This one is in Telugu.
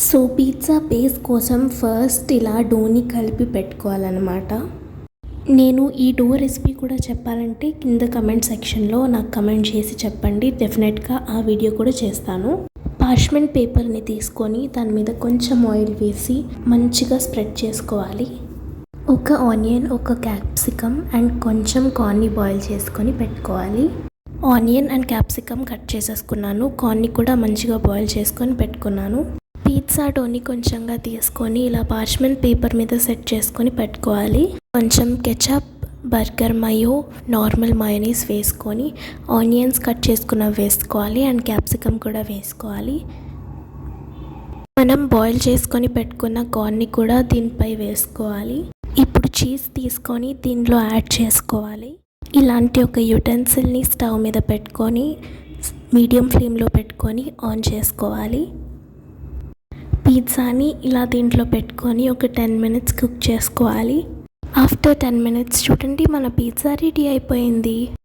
సో పిజ్జా బేస్ కోసం ఫస్ట్ ఇలా డోని కలిపి పెట్టుకోవాలన్నమాట. నేను ఈ డో రెసిపీ కూడా చెప్పాలంటే కింద కమెంట్ సెక్షన్లో నాకు కమెంట్ చేసి చెప్పండి. డెఫినెట్గా ఆ వీడియో కూడా చేస్తాను. పార్చ్మెంట్ పేపర్ని తీసుకొని దాని మీద కొంచెం ఆయిల్ వేసి మంచిగా స్ప్రెడ్ చేసుకోవాలి. ఒక ఆనియన్, ఒక క్యాప్సికమ్ అండ్ కొంచెం కార్న్ని బాయిల్ చేసుకొని పెట్టుకోవాలి. ఆనియన్ అండ్ క్యాప్సికమ్ కట్ చేసేసుకున్నాను. కార్న్ని కూడా మంచిగా బాయిల్ చేసుకొని పెట్టుకున్నాను. పిజ్జా డోని కొంచెంగా తీసుకొని ఇలా పార్చ్మెంట్ పేపర్ మీద సెట్ చేసుకొని పెట్టుకోవాలి. కొంచెం కెచప్, బర్గర్ మయో, నార్మల్ మయోనీస్ వేసుకొని ఆనియన్స్ కట్ చేసుకున్న వేసుకోవాలి అండ్ క్యాప్సికమ్ కూడా వేసుకోవాలి. మనం బాయిల్ చేసుకొని పెట్టుకున్న కార్న్ని కూడా దీనిపై వేసుకోవాలి. ఇప్పుడు చీజ్ తీసుకొని దీనిలో యాడ్ చేసుకోవాలి. ఇలాంటి ఒక యుటెన్సిల్ని స్టవ్ మీద పెట్టుకొని మీడియం ఫ్లేమ్లో పెట్టుకొని ఆన్ చేసుకోవాలి. పిజ్జాని ఇలా దీంట్లో పెట్టుకొని ఒక 10 minutes కుక్ చేసుకోవాలి. ఆఫ్టర్ 10 minutes చూడండి, మన పిజ్జా రెడీ అయిపోయింది.